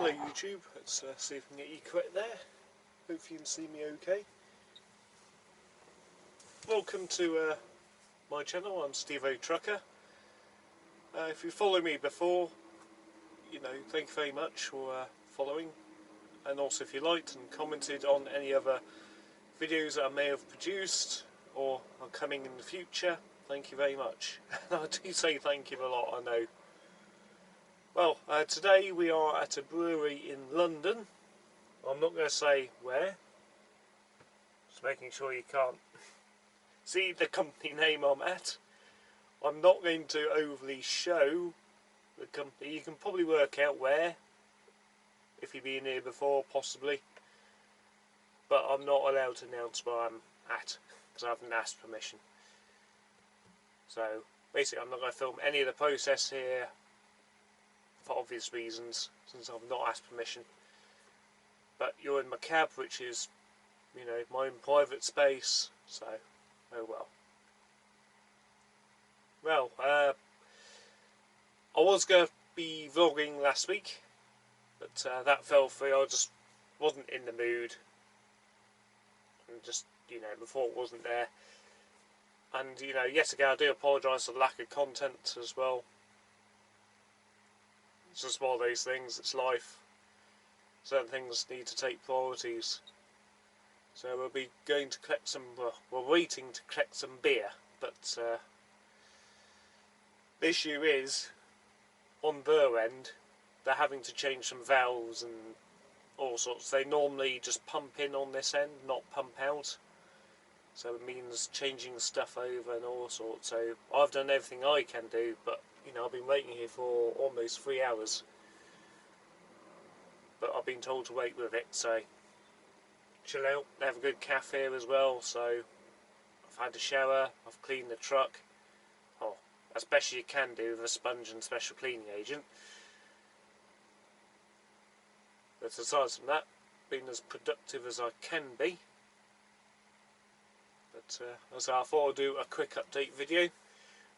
Hello YouTube, let's see if we can get you correct there. Hopefully you can see me okay. Welcome to my channel. I'm Steve O Trucker. If you followed me before, you know, thank you very much for following, and also if you liked and commented on any other videos that I may have produced or are coming in the future, thank you very much. I do say thank you a lot, I know. Well, today we are at a brewery in London. I'm not going to say where, just making sure you can't see the company name I'm at. I'm not going to overly show the company. You can probably work out where, if you've been here before, possibly. But I'm not allowed to announce where I'm at, because I haven't asked permission. So, basically I'm not going to film any of the process here, for obvious reasons, since I've not asked permission. But you're in my cab, which is, you know, my own private space, so, oh well. Well, I was going to be vlogging last week, but that fell through. I just wasn't in the mood, and just, you know, the thought wasn't there. And, you know, yet again, I do apologise for the lack of content as well. It's just one of those things, it's life. Certain things need to take priorities. So we'll be going to collect some, well, we're waiting to collect some beer, but the issue is, on their end, they're having to change some valves and all sorts. They normally just pump in on this end, not pump out. So it means changing stuff over and all sorts. So I've done everything I can do, but, you know, I've been waiting here for almost 3 hours. But I've been told to wait with it, so chill out. They have a good cafe here as well, so I've had a shower, I've cleaned the truck. Oh, as best you can do with a sponge and special cleaning agent. But aside from that, been as productive as I can be. But as I thought I'd do a quick update video.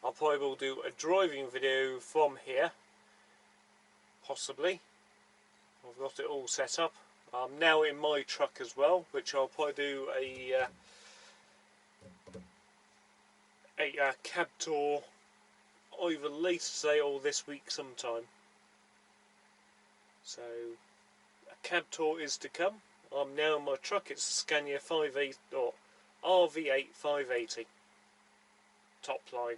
I'll probably will do a driving video from here, possibly. I've got it all set up. I'm now in my truck as well, which I'll probably do a cab tour either later today or this week sometime. So a cab tour is to come. I'm now in my truck. It's a Scania 58 or RV8 580 top line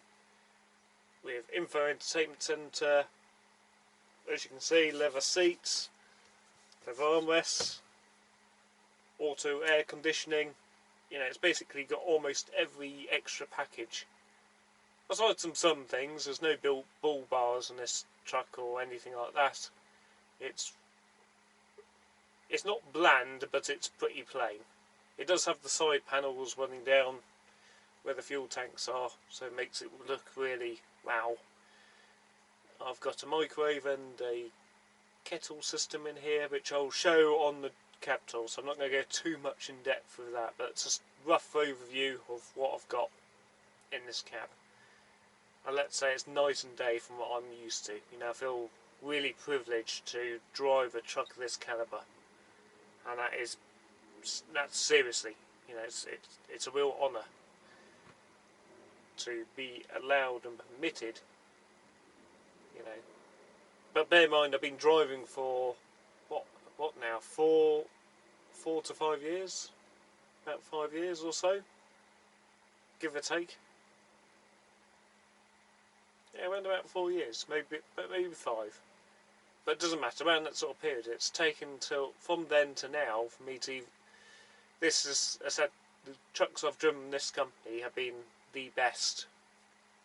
with info entertainment centre. As you can see, leather seats, leather armrests, auto air conditioning. You know, it's basically got almost every extra package. Aside from some things, there's no bull bars on this truck or anything like that. It's not bland, but it's pretty plain. It does have the side panels running down where the fuel tanks are, so it makes it look really wow. I've got a microwave and a kettle system in here, which I'll show on the cab tour, so I'm not going to go too much in depth with that, but it's just a rough overview of what I've got in this cab. And let's say it's night and day from what I'm used to. You know, I feel really privileged to drive a truck of this calibre, and that's seriously, you know, it's a real honour to be allowed and permitted, you know. But bear in mind, I've been driving for what now, 4 to 5 years, about 5 years or so, give or take. Yeah, around about 4 years, maybe 5. But it doesn't matter, around that sort of period. It's taken till from then to now for me to. This is, as I said, the trucks I've driven in this company have been the best,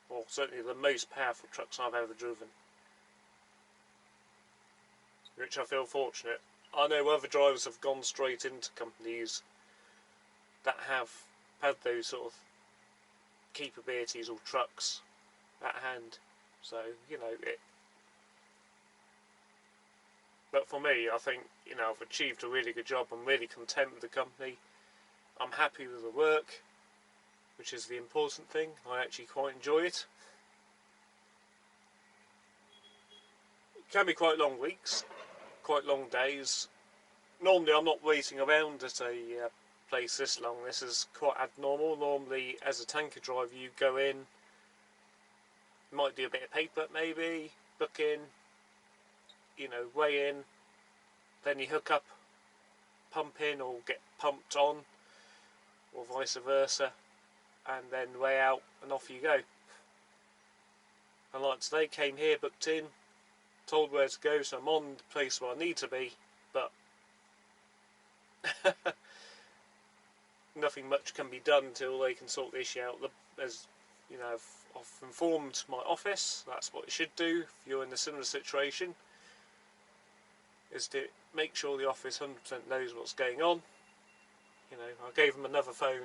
or certainly the most powerful trucks I've ever driven. Which I feel fortunate. I know other drivers have gone straight into companies that have had those sort of capabilities or trucks at hand. So, you know, but for me, I think, you know, I've achieved a really good job. I'm really content with the company. I'm happy with the work, which is the important thing. I actually quite enjoy it. It can be quite long weeks, quite long days. Normally I'm not waiting around at a place this long. This is quite abnormal. Normally as a tanker driver you go in, you might do a bit of paper maybe, book in, you know, weigh in, then you hook up, pump in or get pumped on, or vice versa, and then weigh out and off you go. And like today, came here, booked in, told where to go, so I'm on the place where I need to be, but nothing much can be done until they can sort the issue out. As you know, I've informed my office, that's what it should do if you're in a similar situation, is to make sure the office 100% knows what's going on. You know, I gave them another phone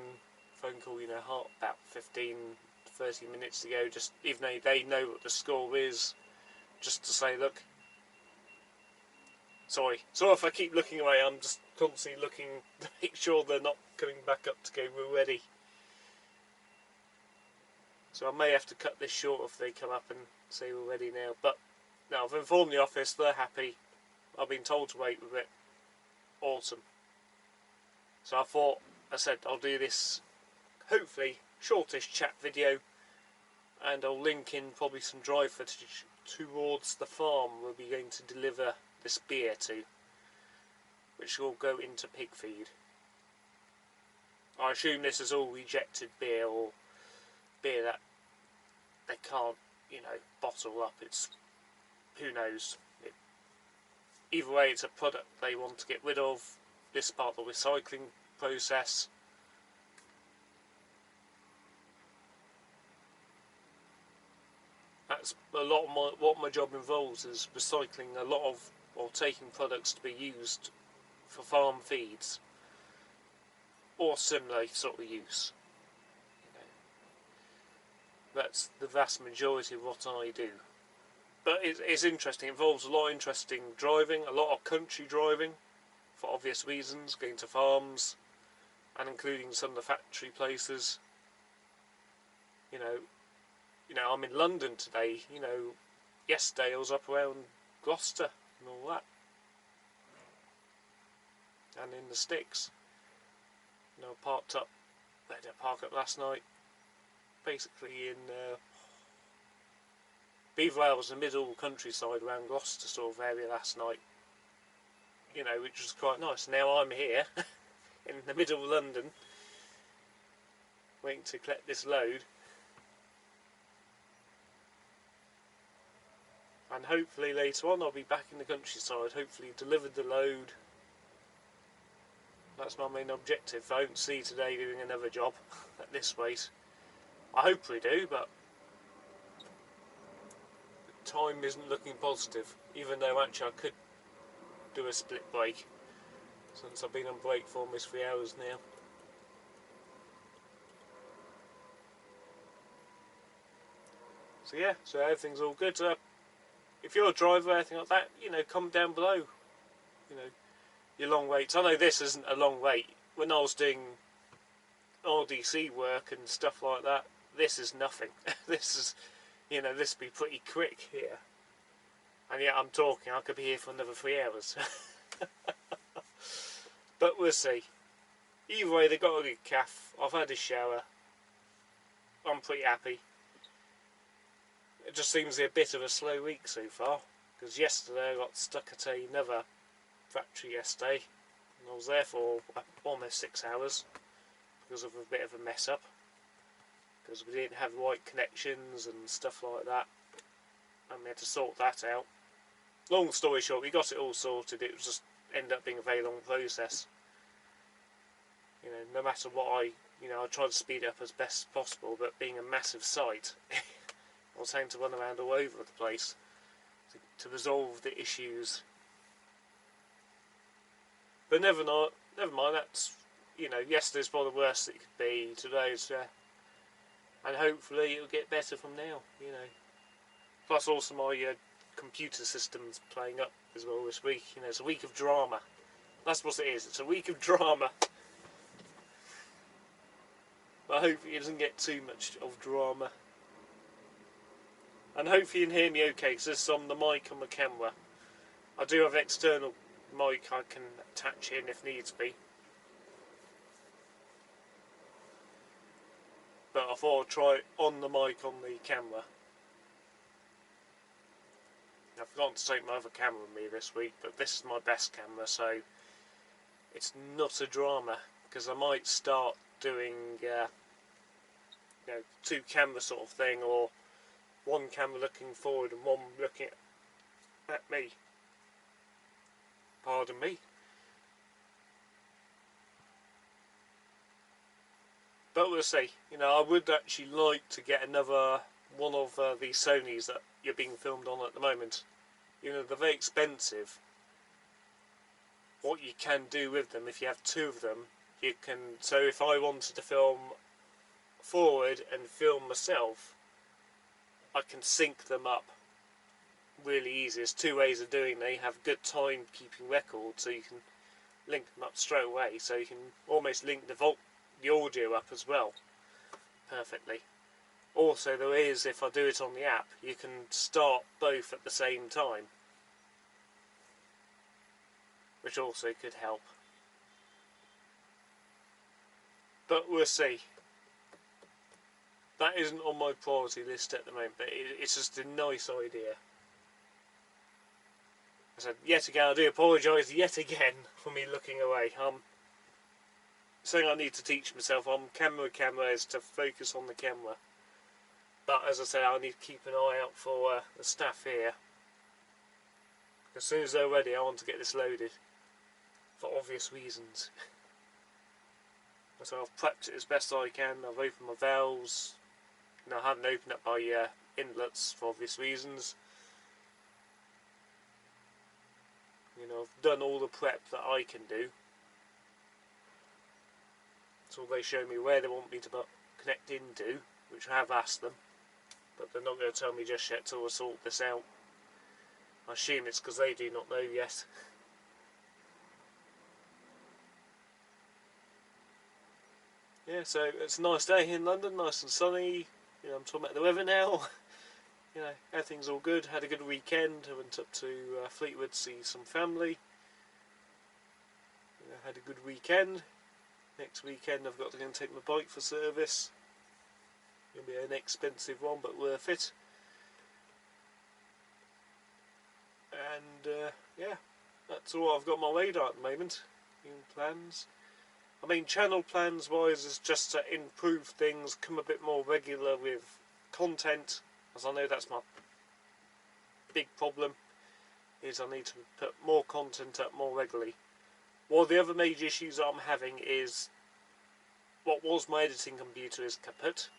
call, you know, about 15-30 minutes ago, just even though they know what the score is, just to say, look, sorry if I keep looking away, I'm just constantly looking to make sure they're not coming back up to go, we're ready. So I may have to cut this short if they come up and say we're ready now, but now I've informed the office, they're happy, I've been told to wait with it. Awesome. So I said I'll do this hopefully shortish chat video, and I'll link in probably some drive footage towards the farm we'll be going to deliver this beer to, which will go into pig feed. I assume this is all rejected beer, or beer that they can't, you know, bottle up. It's, who knows. Either way, it's a product they want to get rid of. This part of the recycling process. That's a lot of what my job involves, is recycling a lot of, or taking products to be used for farm feeds or similar sort of use. You know, that's the vast majority of what I do. But it's interesting. It involves a lot of interesting driving, a lot of country driving, for obvious reasons, going to farms, and including some of the factory places. You know, I'm in London today. You know, yesterday I was up around Gloucester and all that, and in the sticks. You know, parked up. I had to park up last night, basically in Beaver was the middle countryside around Gloucester sort of area last night. You know, which was quite nice. Now I'm here in the middle of London, waiting to collect this load. And hopefully later on I'll be back in the countryside, hopefully delivered the load. That's my main objective. I don't see today doing another job at this rate. I hope we do, but time isn't looking positive, even though actually I could do a split break, since I've been on break for almost 3 hours now. So yeah, so everything's all good. If you're a driver or anything like that, you know, comment down below, you know, your long waits. I know this isn't a long wait. When I was doing RDC work and stuff like that, this is nothing. This is, you know, this would be pretty quick here. And yet I'm talking, I could be here for another 3 hours. But we'll see. Either way, they got a good calf. I've had a shower. I'm pretty happy. It just seems to be a bit of a slow week so far, because yesterday I got stuck at another factory yesterday, and I was there for almost 6 hours because of a bit of a mess up, because we didn't have right connections and stuff like that, and we had to sort that out. Long story short, we got it all sorted. It was just ended up being a very long process. You know, no matter what I tried to speed it up as best as possible, but being a massive site, I was having to run around all over the place to resolve the issues. But never mind, that's, you know, yesterday's probably the worst it could be. Today's, and hopefully it'll get better from now, you know. Plus also my computer system's playing up as well this week. You know, it's a week of drama. That's what it is, it's a week of drama. But hopefully it doesn't get too much of drama. And hopefully you can hear me okay, because this is on the mic on the camera. I do have external mic I can attach in if needs be, but I thought I'd try it on the mic on the camera. I've forgotten to take my other camera with me this week, but this is my best camera, so it's not a drama, because I might start doing two camera sort of thing, or one camera looking forward and one looking at me. Pardon me. But we'll see. I would actually like to get another one of these Sonys that you're being filmed on at the moment. They're very expensive. What you can do with them, if you have two of them, you can. So if I wanted to film forward and film myself, I can sync them up really easy. There's two ways of doing it. They have good time keeping records, so you can link them up straight away. So you can almost link the audio up as well perfectly. Also, there is, if I do it on the app, you can start both at the same time, which also could help. But we'll see. That isn't on my priority list at the moment, but it's just a nice idea. I said, yet again, I do apologise yet again for me looking away. Something I need to teach myself on camera is to focus on the camera. But as I say, I need to keep an eye out for the staff here. As soon as they're ready, I want to get this loaded, for obvious reasons. So I've prepped it as best I can. I've opened my valves. I haven't opened up my inlets for obvious reasons. I've done all the prep that I can do. So they show me where they want me to connect into, which I have asked them, but they're not going to tell me just yet till I sort this out. I assume it's because they do not know yet. Yeah, so it's a nice day in London, nice and sunny. I'm talking about the weather now. Everything's all good. Had a good weekend. I went up to Fleetwood to see some family. Had a good weekend. Next weekend I've got to go and take my bike for service. It'll be an expensive one, but worth it. And yeah, that's all I've got on my radar at the moment. New plans. Channel plans wise is just to improve things, come a bit more regular with content, as I know that's my big problem, is I need to put more content up more regularly. One of the other major issues I'm having is what was my editing computer is kaput,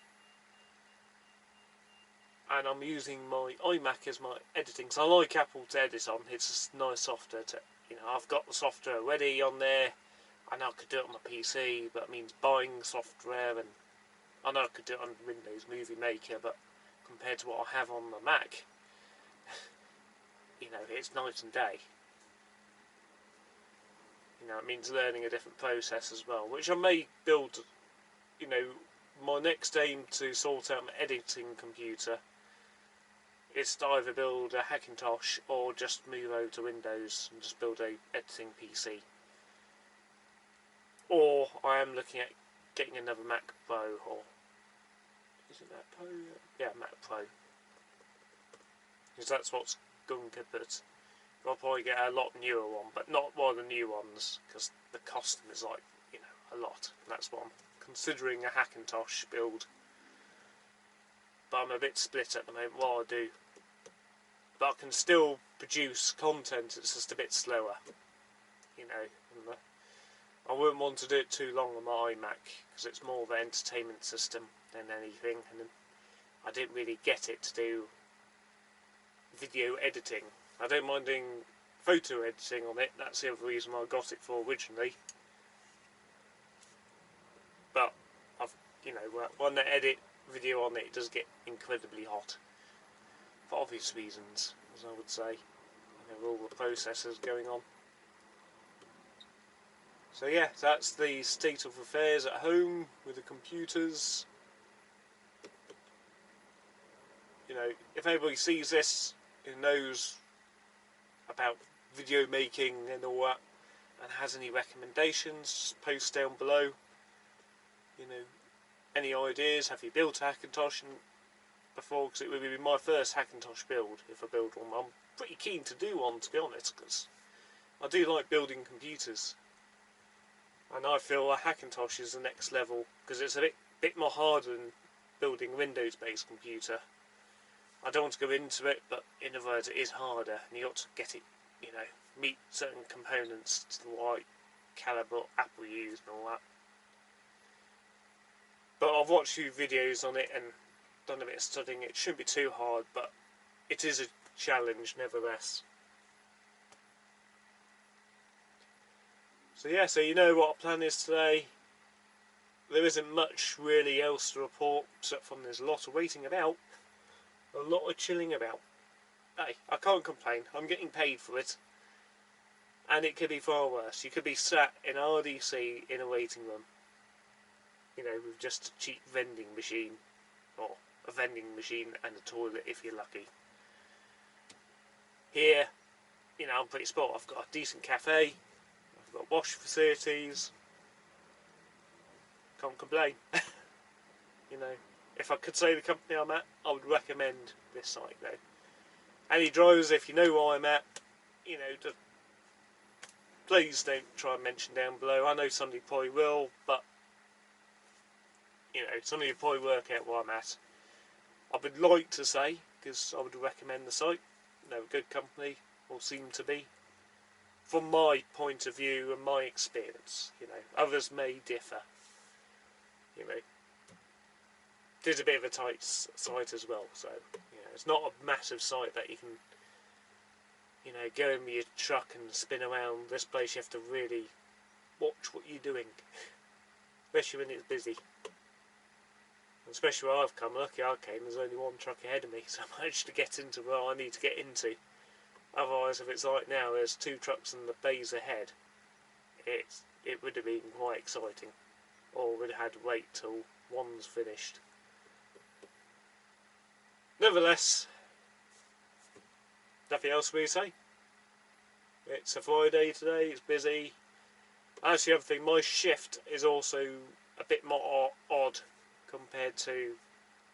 and I'm using my iMac as my editing, because I like Apple to edit on. It's just nice software to, I've got the software already on there. I know I could do it on my PC, but it means buying software, and I know I could do it on Windows Movie Maker, but compared to what I have on the Mac, it's night and day. It means learning a different process as well, which I may build, my next aim to sort out my editing computer is to either build a Hackintosh or just move over to Windows and just build a editing PC. Or I am looking at getting another Mac Pro, or is it Mac Pro? Yeah, Mac Pro. Because that's what's going kaput. I'll probably get a lot newer one, but not one of the new ones, because the cost is like, a lot. That's what I'm considering, a Hackintosh build. But I'm a bit split at the moment what I do. But I can still produce content, it's just a bit slower. I wouldn't want to do it too long on my iMac, because it's more of an entertainment system than anything, and I didn't really get it to do video editing. I don't mind doing photo editing on it, that's the other reason I got it for originally. But when I edit video on it, it does get incredibly hot. For obvious reasons, as I would say. All the processes going on. So yeah, that's the state of affairs at home with the computers. If anybody sees this who knows about video making and all that, and has any recommendations, post down below. You know, any ideas? Have you built a Hackintosh before? Because it would be my first Hackintosh build if I build one. I'm pretty keen to do one, to be honest, because I do like building computers, and I feel a Hackintosh is the next level because it's a bit more harder than building a Windows-based computer. I don't want to go into it, but in other words, it is harder, and you got to get it, you know, meet certain components to the right caliber Apple use and all that. But I've watched a few videos on it and done a bit of studying. It shouldn't be too hard, but it is a challenge nevertheless. So yeah, so you know what our plan is today. There isn't much really else to report, except from there's a lot of waiting about, a lot of chilling about. Hey, I can't complain, I'm getting paid for it. And it could be far worse. You could be sat in RDC in a waiting room, you know, with just a cheap vending machine, or a vending machine and a toilet if you're lucky. Here, you know, I'm pretty spoiled. I've got a decent cafe, I've got wash facilities. Can't complain. You know, if I could say the company I'm at, I would recommend this site though. Any drivers, if you know where I'm at, you know, please don't try and mention down below. I know somebody probably will, but you know, somebody will probably work out where I'm at. I would like to say, because I would recommend the site. You know, a good company, or seem to be, from my point of view and my experience. You know, others may differ. You know, it is a bit of a tight site as well, so you know, it's not a massive site that you can, you know, go in with your truck and spin around. This place you have to really watch what you're doing, especially when it's busy. Especially where I've come, lucky I came, there's only one truck ahead of me, so I managed to get into where I need to get into. Otherwise, if it's like now, there's two trucks in the bays ahead, it would have been quite exciting. Or we'd have had to wait till one's finished. Nevertheless, nothing else for me to say. It's a Friday today, it's busy. Actually, the other thing, my shift is also a bit more odd compared to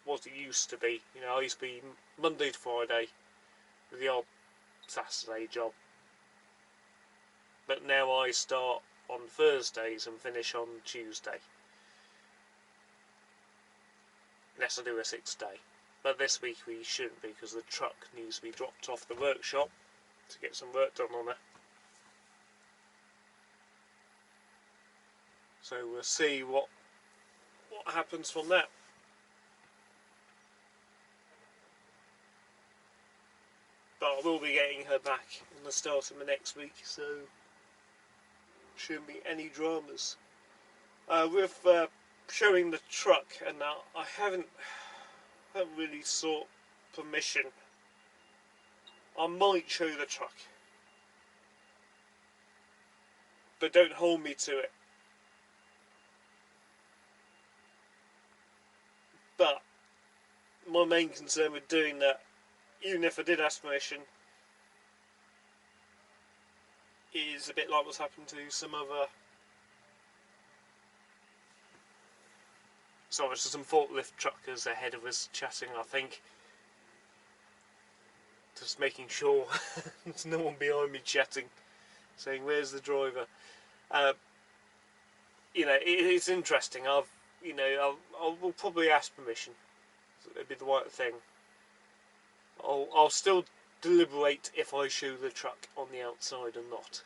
what it used to be. You know, I used to be Monday to Friday with the odd Saturday job. But now I start on Thursdays and finish on Tuesday. Unless I do a 6th day. But this week we shouldn't be, because the truck needs to be dropped off the workshop to get some work done on it. So we'll see what happens from that. But I will be getting her back in the start of the next week, so shouldn't be any dramas. With showing the truck, and I haven't really sought permission. I might show the truck, but don't hold me to it. But my main concern with doing that, even if I did ask permission, is a bit like what's happened to some other. So there's some forklift truckers ahead of us chatting, I think. Just making sure there's no one behind me chatting, saying, "Where's the driver?" You know, it's interesting. I will probably ask permission. It'd be the right thing. I'll still deliberate if I show the truck on the outside or not,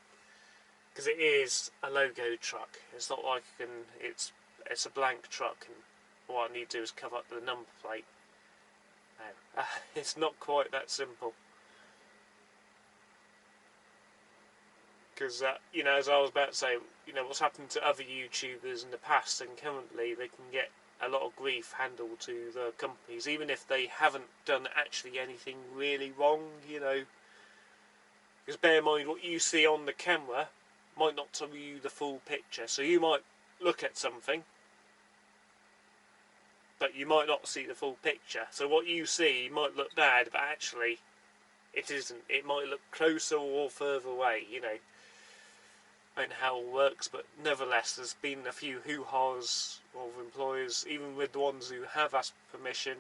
because it is a logo truck. It's not like it's a blank truck and all I need to do is cover up the number plate. No, it's not quite that simple. Because you know, as I was about to say, you know, what's happened to other YouTubers in the past and currently, they can get a lot of grief handled to the companies, even if they haven't done actually anything really wrong, you know. Because bear in mind, what you see on the camera might not tell you the full picture. So you might look at something, but you might not see the full picture. So what you see might look bad, but actually it isn't. It might look closer or further away, you know. I don't know how it works, but nevertheless, there's been a few hoo-has of employers, even with the ones who have asked permission.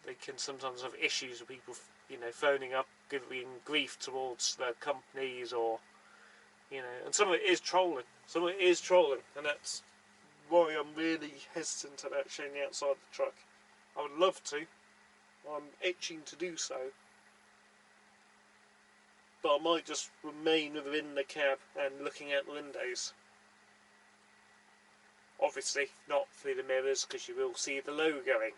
They can sometimes have issues with people, you know, phoning up, giving grief towards their companies, or, you know, and some of it is trolling. Some of it is trolling, and that's why I'm really hesitant about showing the outside of the truck. I would love to. I'm itching to do so. But I might just remain within the cab and looking out the windows. Obviously, not through the mirrors, because you will see the logoing.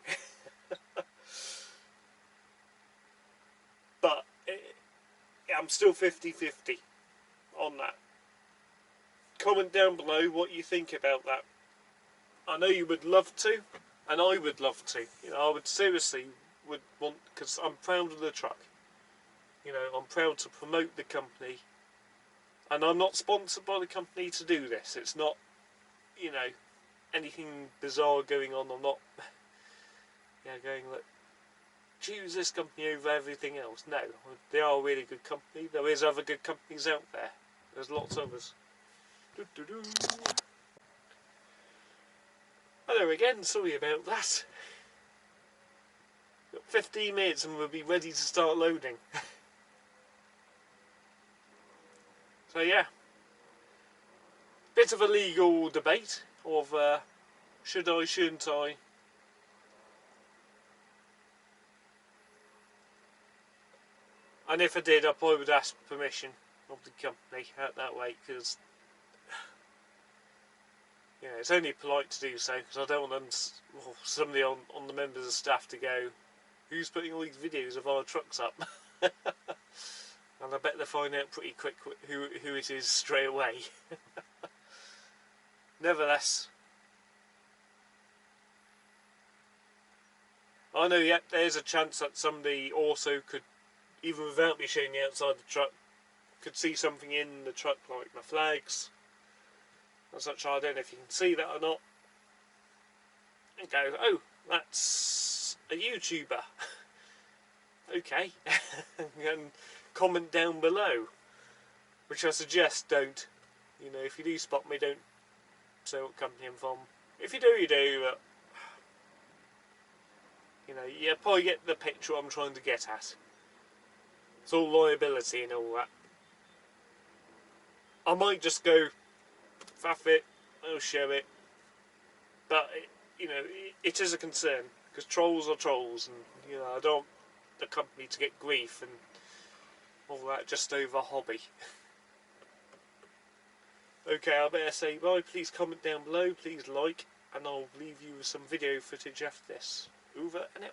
But I'm still 50-50 on that. Comment down below what you think about that. I know you would love to, and I would love to. You know, I would seriously want, because I'm proud of the truck. You know, I'm proud to promote the company, and I'm not sponsored by the company to do this. It's not, you know, anything bizarre going on. I'm not, going like, choose this company over everything else. No, they are a really good company. There is other good companies out there. There's lots of others. Hello again, sorry about that. Got 15 minutes and we'll be ready to start loading. So yeah, bit of a legal debate of should I, shouldn't I? And if I did, I probably would ask permission of the company out that way, because you know, it's only polite to do so, because I don't want them, somebody on the members of staff to go, who's putting all these videos of our trucks up? And I bet they'll find out pretty quick who it is straight away. Nevertheless, I know, yeah, there's a chance that somebody also could, even without me showing the outside the truck, could see something in the truck, like my flags and such. I don't know if you can see that or not, and go, oh, that's a YouTuber. Okay. And comment down below, which I suggest don't. You know, if you do spot me, don't say what company I'm from. If you do, you do, but you know, you probably get the picture I'm trying to get at. It's all liability and all that. I might just go, faff it, I'll show it. But, you know, it is a concern, because trolls are trolls, and, you know, I don't want the company to get grief and all that just over a hobby. Okay, I better say bye. Please comment down below, please like, and I'll leave you with some video footage after this. Over and out.